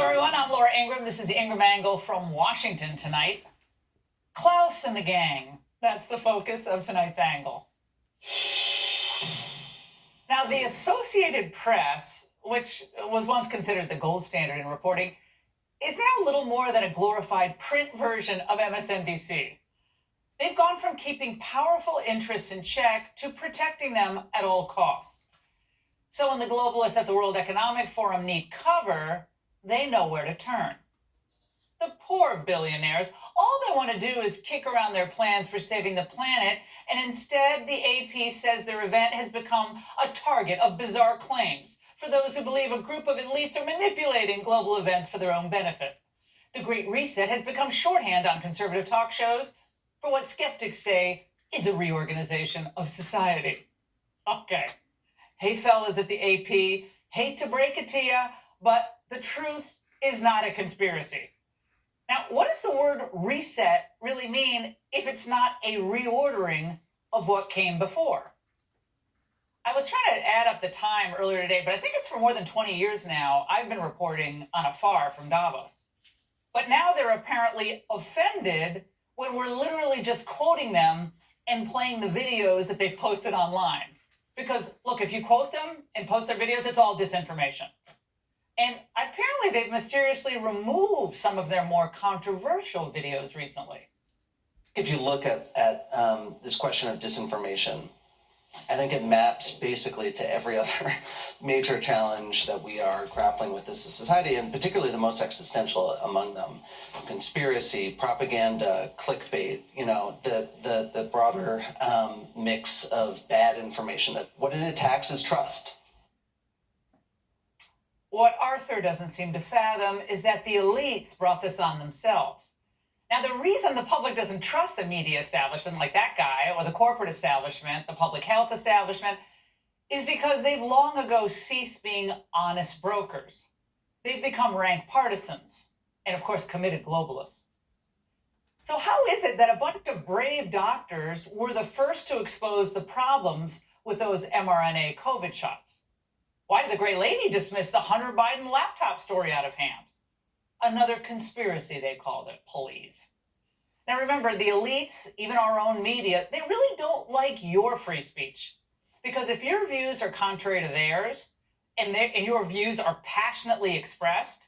Everyone, I'm Laura Ingraham. This is Ingram Angle from Washington tonight. Klaus and the gang. That's the focus of tonight's angle. Now, the Associated Press, which was once considered the gold standard in reporting, is now little more than a glorified print version of MSNBC. They've gone from keeping powerful interests in check to protecting them at all costs. So when the globalists at the World Economic Forum need cover, they know where to turn. The poor billionaires, all they want to do is kick around their plans for saving the planet, and instead the AP says their event has become a target of bizarre claims for those who believe a group of elites are manipulating global events for their own benefit. The Great Reset has become shorthand on conservative talk shows for what skeptics say is a reorganization of society. Okay. Hey, fellas at the AP, hate to break it to you, but the truth is not a conspiracy. Now, what does the word reset really mean if it's not a reordering of what came before? I was trying to add up the time earlier today, but I think it's for more than 20 years now I've been reporting on afar from Davos. But now they're apparently offended when we're literally just quoting them and playing the videos that they've posted online. Because, look, if you quote them and post their videos, it's all disinformation. And apparently they've mysteriously removed some of their more controversial videos recently. If you look at this question of disinformation, I think it maps basically to every other major challenge that we are grappling with as a society, and particularly the most existential among them. Conspiracy, propaganda, clickbait, the broader mix of bad information. That what it attacks is trust. What Arthur doesn't seem to fathom is that the elites brought this on themselves. Now, the reason the public doesn't trust the media establishment like that guy, or the corporate establishment, the public health establishment, is because they've long ago ceased being honest brokers. They've become rank partisans and, of course, committed globalists. So how is it that a bunch of brave doctors were the first to expose the problems with those mRNA COVID shots? Why did the Great Lady dismiss the Hunter Biden laptop story out of hand? Another conspiracy, they called it, please. Now remember, the elites, even our own media, they really don't like your free speech. Because if your views are contrary to theirs, and your views are passionately expressed,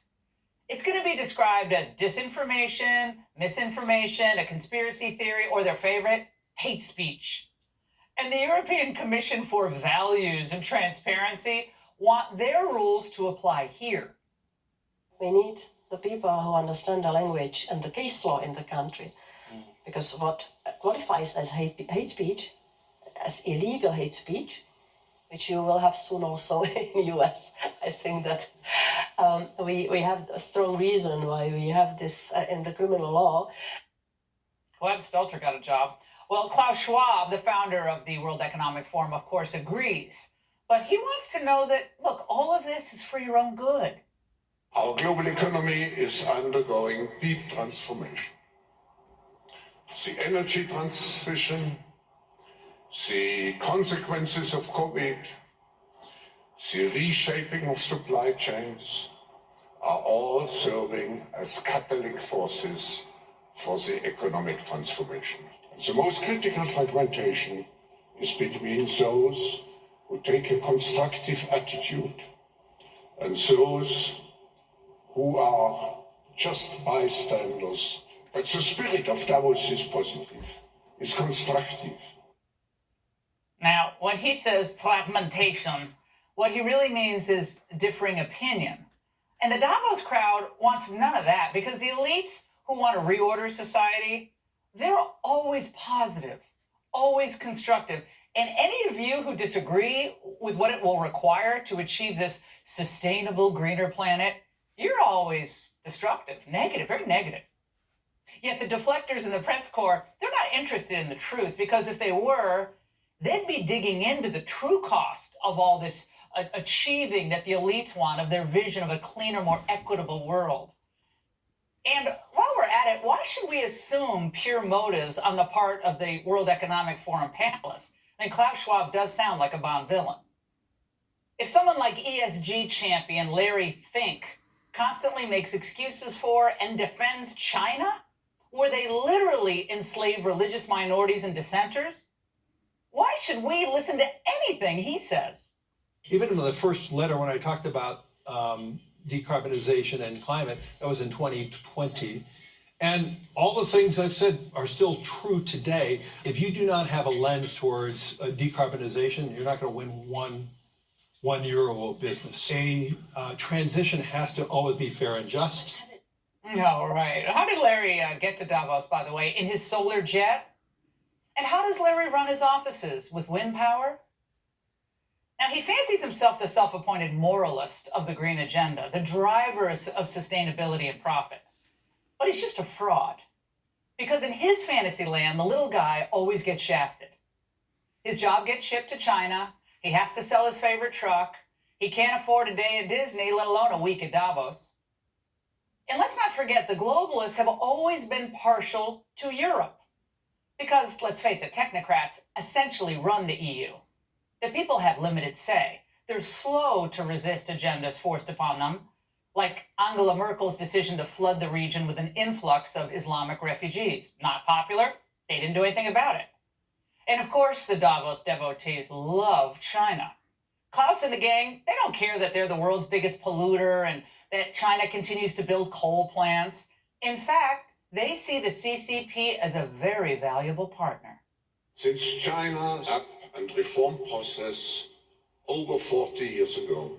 it's going to be described as disinformation, misinformation, a conspiracy theory, or their favorite, hate speech. And the European Commission for Values and Transparency want their rules to apply here. We need the people who understand the language and the case law in the country. Because what qualifies as hate speech, as illegal hate speech, which you will have soon also in the US, I think that we have a strong reason why we have this in the criminal law. Glad Stelter got a job. Well, Klaus Schwab, the founder of the World Economic Forum, of course, agrees. But he wants to know that, look, all of this is for your own good. Our global economy is undergoing deep transformation. The energy transition, the consequences of COVID, the reshaping of supply chains are all serving as catalytic forces for the economic transformation. And the most critical fragmentation is between those who take a constructive attitude and those who are just bystanders. But the spirit of Davos is positive, is constructive. Now, when he says fragmentation, what he really means is differing opinion. And the Davos crowd wants none of that, because the elites who want to reorder society, they're always positive, always constructive. And any of you who disagree with what it will require to achieve this sustainable, greener planet, you're always destructive, negative, very negative. Yet the deflectors in the press corps, they're not interested in the truth, because if they were, they'd be digging into the true cost of all this achieving that the elites want, of their vision of a cleaner, more equitable world. And while we're at it, why should we assume pure motives on the part of the World Economic Forum panelists? I mean, Klaus Schwab does sound like a Bond villain. If someone like ESG champion Larry Fink constantly makes excuses for and defends China, where they literally enslave religious minorities and dissenters? Why should we listen to anything he says? Even in the first letter, when I talked about decarbonization and climate, that was in 2020. And all the things I've said are still true today. If you do not have a lens towards decarbonization, you're not going to win one euro of business. A transition has to always be fair and just. No, right. How did Larry get to Davos, by the way? In his solar jet? And how does Larry run his offices? With wind power? Now, he fancies himself the self-appointed moralist of the green agenda, the driver of sustainability and profit. But he's just a fraud. Because in his fantasy land, the little guy always gets shafted. His job gets shipped to China. He has to sell his favorite truck. He can't afford a day at Disney, let alone a week at Davos. And let's not forget, the globalists have always been partial to Europe. Because, let's face it, technocrats essentially run the EU. The people have limited say. They're slow to resist agendas forced upon them, like Angela Merkel's decision to flood the region with an influx of Islamic refugees. Not popular. They didn't do anything about it. And of course, the Davos devotees love China. Klaus and the gang, they don't care that they're the world's biggest polluter and that China continues to build coal plants. In fact, they see the CCP as a very valuable partner. Since China's up and reform process over 40 years ago,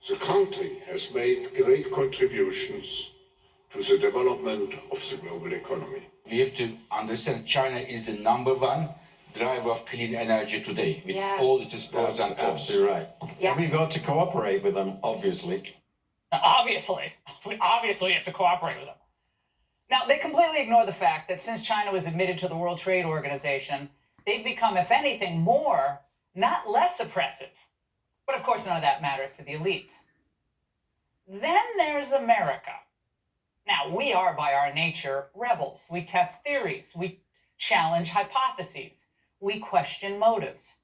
the country has made great contributions to the development of the global economy. We have to understand China is the #1 driver of clean energy today, with all its pros and cons. Absolutely right. Yeah. And we've got to cooperate with them, obviously. Obviously. We obviously have to cooperate with them. Now, they completely ignore the fact that since China was admitted to the World Trade Organization, they've become, if anything, more, not less oppressive. But of course, none of that matters to the elites. Then there's America. Now, we are, by our nature, rebels. We test theories. We challenge hypotheses. We question motives.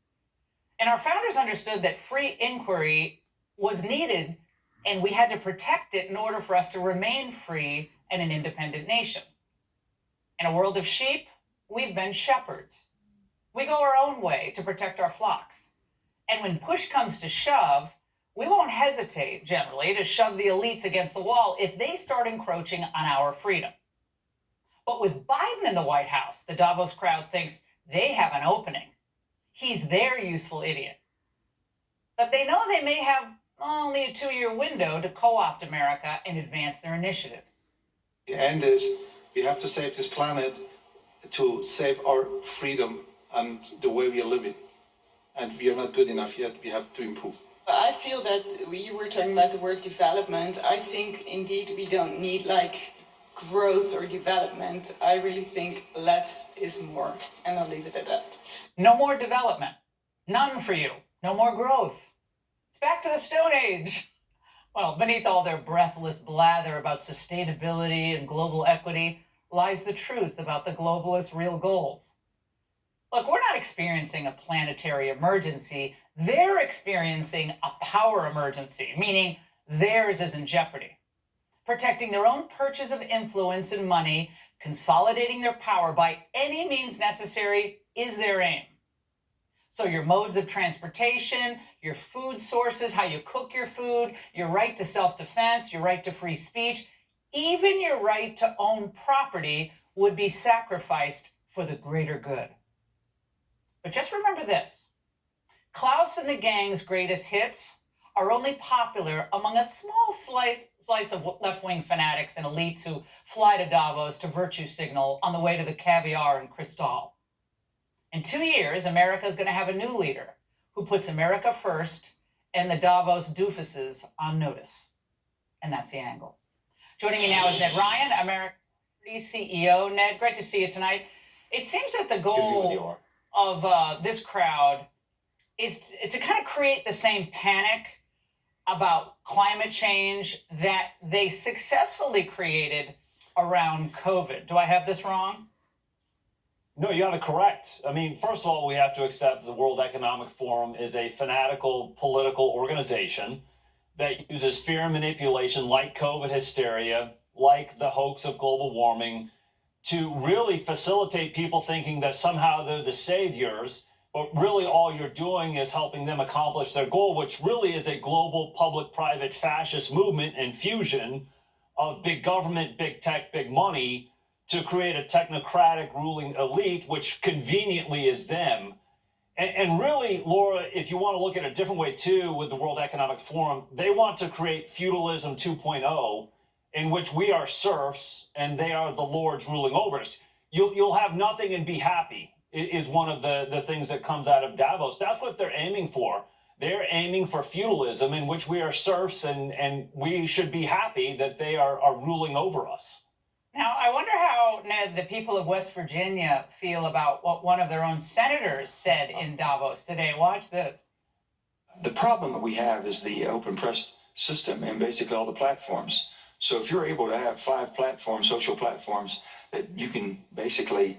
And our founders understood that free inquiry was needed, and we had to protect it in order for us to remain free and an independent nation. In a world of sheep, we've been shepherds. We go our own way to protect our flocks. And when push comes to shove, we won't hesitate, generally, to shove the elites against the wall if they start encroaching on our freedom. But with Biden in the White House, the Davos crowd thinks they have an opening. He's their useful idiot. But they know they may have only a 2-year window to co-opt America and advance their initiatives. The end is we have to save this planet to save our freedom and the way we are living. And we are not good enough yet. We have to improve. I feel that you were talking about the word development. I think indeed we don't need like growth or development. I really think less is more, and I'll leave it at that. No more development. None for you. No more growth. It's back to the Stone Age. Well, beneath all their breathless blather about sustainability and global equity lies the truth about the globalists' real goals. Look, we're not experiencing a planetary emergency. They're experiencing a power emergency, meaning theirs is in jeopardy. Protecting their own perches of influence and money, consolidating their power by any means necessary is their aim. So your modes of transportation, your food sources, how you cook your food, your right to self-defense, your right to free speech, even your right to own property would be sacrificed for the greater good. But just remember this, Klaus and the gang's greatest hits are only popular among a small slice of left-wing fanatics and elites who fly to Davos to virtue signal on the way to the caviar and Cristal. In 2 years, America is going to have a new leader who puts America first and the Davos doofuses on notice. And that's the angle. Joining me now is Ned Ryan, America's CEO. Ned, great to see you tonight. It seems that the goal of this crowd is to kind of create the same panic about climate change that they successfully created around COVID. Do I have this wrong? No, you got it correct. I mean, first of all, we have to accept the World Economic Forum is a fanatical political organization that uses fear and manipulation like COVID hysteria, like the hoax of global warming, to really facilitate people thinking that somehow they're the saviors, but really all you're doing is helping them accomplish their goal, which really is a global public-private fascist movement and fusion of big government, big tech, big money to create a technocratic ruling elite, which conveniently is them. And really, Laura, if you want to look at it a different way too, with the World Economic Forum, they want to create feudalism 2.0, in which we are serfs and they are the lords ruling over us. You'll have nothing and be happy is one of the things that comes out of Davos. That's what they're aiming for. They're aiming for feudalism in which we are serfs and we should be happy that they are ruling over us. Now, I wonder how, Ned, the people of West Virginia feel about what one of their own senators said in Davos today. Watch this. The problem that we have is the open press system and basically all the platforms. So if you're able to have 5 platforms, social platforms, that you can basically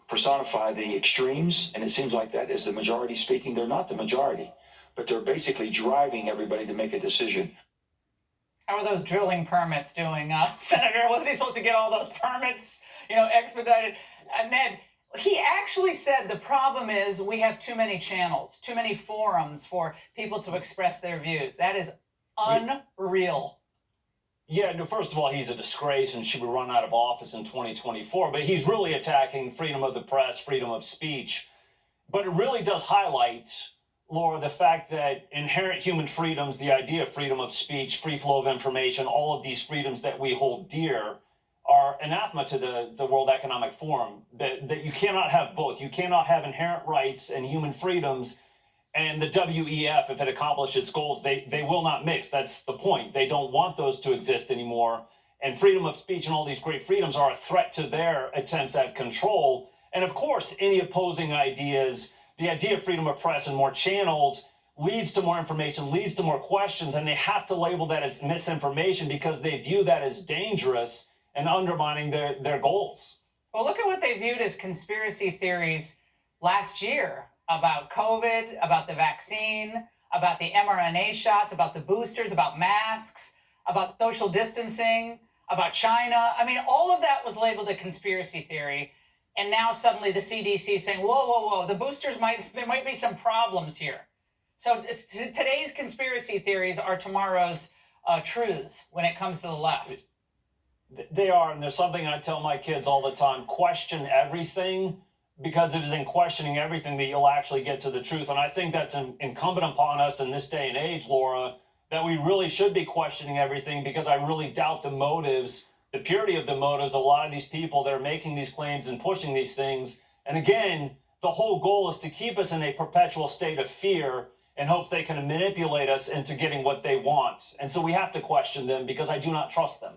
personify the extremes, and it seems like that is the majority speaking. They're not the majority, but they're basically driving everybody to make a decision. How are those drilling permits doing, Senator? Wasn't he supposed to get all those permits, expedited? Ned, he actually said the problem is we have too many channels, too many forums for people to express their views. That is unreal. Yeah, no, first of all, he's a disgrace and should be run out of office in 2024. But he's really attacking freedom of the press, freedom of speech. But it really does highlight, Laura, the fact that inherent human freedoms, the idea of freedom of speech, free flow of information, all of these freedoms that we hold dear are anathema to the World Economic Forum, that you cannot have both. You cannot have inherent rights and human freedoms and the WEF, if it accomplishes its goals, they will not mix. That's the point. They don't want those to exist anymore. And freedom of speech and all these great freedoms are a threat to their attempts at control. And of course, any opposing ideas, the idea of freedom of press and more channels leads to more information, leads to more questions, and they have to label that as misinformation because they view that as dangerous and undermining their goals. Well, look at what they viewed as conspiracy theories last year about COVID, about the vaccine, about the mRNA shots, about the boosters, about masks, about social distancing, about China. I mean, all of that was labeled a conspiracy theory. And now suddenly the CDC is saying, whoa, the boosters there might be some problems here. So today's conspiracy theories are tomorrow's truths when it comes to the left. They are, and there's something I tell my kids all the time: question everything, because it is in questioning everything that you'll actually get to the truth. And I think that's incumbent upon us in this day and age, Laura, that we really should be questioning everything, because I really doubt the motives, the purity of the motives of a lot of these people that are making these claims and pushing these things. And again, the whole goal is to keep us in a perpetual state of fear and hope they can manipulate us into getting what they want. And so we have to question them, because I do not trust them.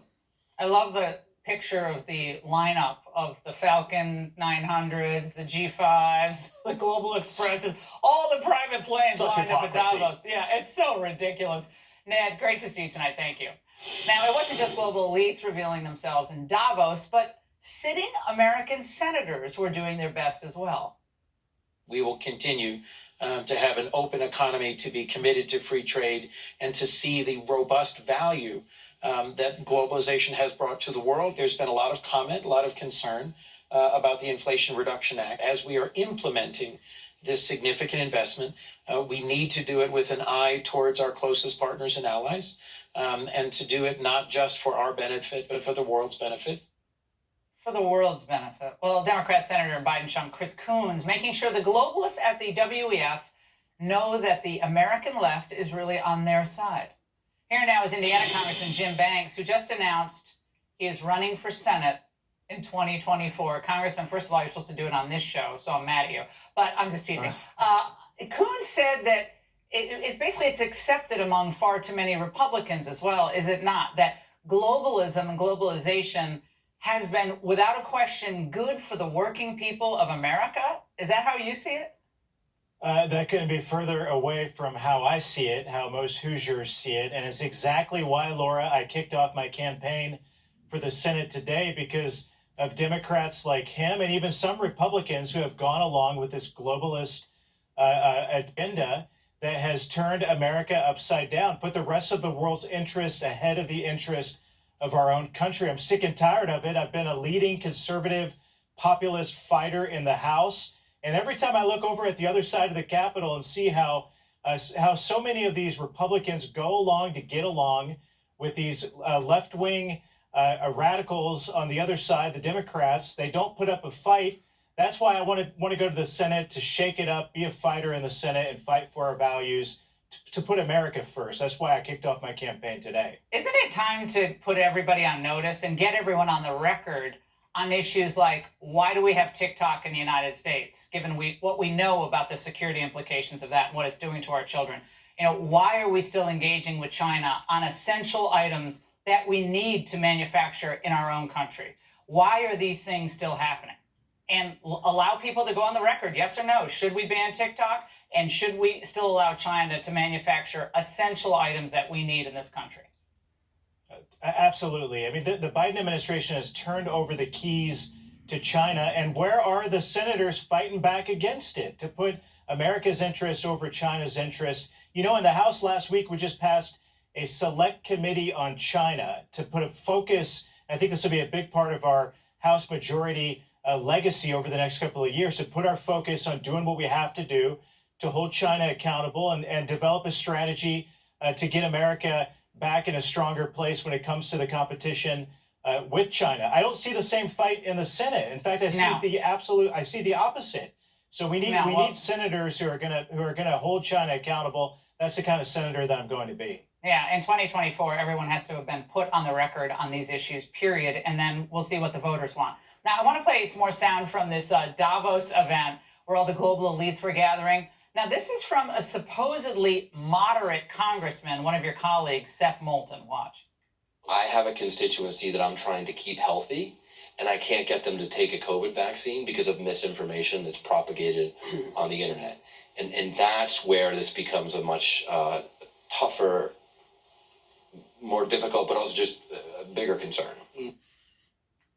I love the picture of the lineup of the Falcon 900s, the G5s, the Global Expresses, all the private planes lined up at Davos. Yeah, it's so ridiculous. Ned, great to see you tonight. Thank you. Now, it wasn't just global elites revealing themselves in Davos, but sitting American senators were doing their best as well. We will continue to have an open economy, to be committed to free trade, and to see the robust value that globalization has brought to the world. There's been a lot of comment, a lot of concern about the Inflation Reduction Act. As we are implementing this significant investment, we need to do it with an eye towards our closest partners and allies, and to do it not just for our benefit, but for the world's benefit. For the world's benefit. Well, Democrat Senator and Biden chum Chris Coons making sure the globalists at the WEF know that the American left is really on their side. Here now is Indiana Congressman Jim Banks, who just announced he is running for Senate in 2024. Congressman, first of all, you're supposed to do it on this show, so I'm mad at you. But I'm just teasing. Coons said that it's accepted among far too many Republicans as well, is it not? That globalism and globalization has been, without a question, good for the working people of America? Is that how you see it? That couldn't be further away from how I see it, how most Hoosiers see it. And it's exactly why, Laura, I kicked off my campaign for the Senate today, because of Democrats like him and even some Republicans who have gone along with this globalist agenda that has turned America upside down, put the rest of the world's interest ahead of the interest of our own country. I'm sick and tired of it. I've been a leading conservative populist fighter in the House. And every time I look over at the other side of the Capitol and see how so many of these Republicans go along to get along with these left-wing radicals on the other side, the Democrats, they don't put up a fight. That's why I want to go to the Senate to shake it up, be a fighter in the Senate, and fight for our values, to put America first. That's why I kicked off my campaign today. Isn't it time to put everybody on notice and get everyone on the record on issues like, why do we have TikTok in the United States, given what we know about the security implications of that and what it's doing to our children? You know, why are we still engaging with China on essential items that we need to manufacture in our own country? Why are these things still happening? And allow people to go on the record, yes or no. Should we ban TikTok? And should we still allow China to manufacture essential items that we need in this country? Absolutely. I mean, the Biden administration has turned over the keys to China. And where are the senators fighting back against it to put America's interest over China's interest? You know, in the House last week, we just passed a select committee on China to put a focus. I think this will be a big part of our House majority legacy over the next couple of years, to put our focus on doing what we have to do to hold China accountable and develop a strategy to get America back in a stronger place when it comes to the competition with China. I don't see the same fight in the Senate. In fact, I see the opposite. So we need senators who are gonna hold China accountable. That's the kind of senator that I'm going to be. Yeah, in 2024, everyone has to have been put on the record on these issues, period, and then we'll see what the voters want. Now, I want to play some more sound from this Davos event where all the global elites were gathering. Now, this is from a supposedly moderate congressman, one of your colleagues, Seth Moulton. Watch. I have a constituency that I'm trying to keep healthy, and I can't get them to take a COVID vaccine because of misinformation that's propagated on the internet. And that's where this becomes a much tougher, more difficult, but also just a bigger concern.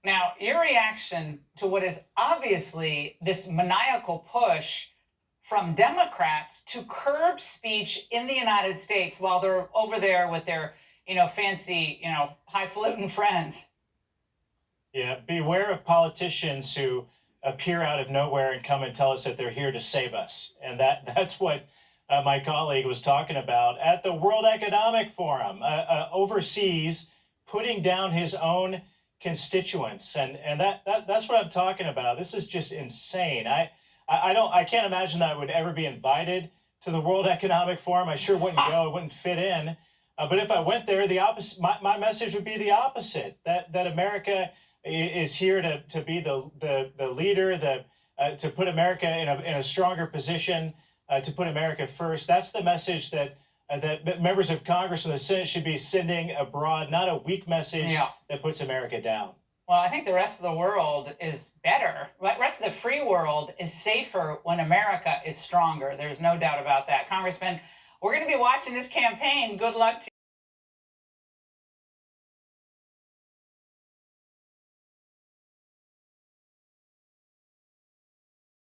Now, your reaction to what is obviously this maniacal push from Democrats to curb speech in the United States while they're over there with their, fancy, highfalutin friends. Yeah, beware of politicians who appear out of nowhere and come and tell us that they're here to save us. And that's what my colleague was talking about at the World Economic Forum, overseas, putting down his own constituents. And that's what I'm talking about. This is just insane. I can't imagine that I would ever be invited to the World Economic Forum. I sure wouldn't go. It wouldn't fit in. But if I went there, the opposite. My message would be the opposite. That America is here to be the leader, to put America in a stronger position, to put America first. That's the message that members of Congress and the Senate should be sending abroad, not a weak message that puts America down. Well, I think the rest of the world is better. The rest of the free world is safer when America is stronger. There's no doubt about that. Congressman, we're going to be watching this campaign. Good luck to you.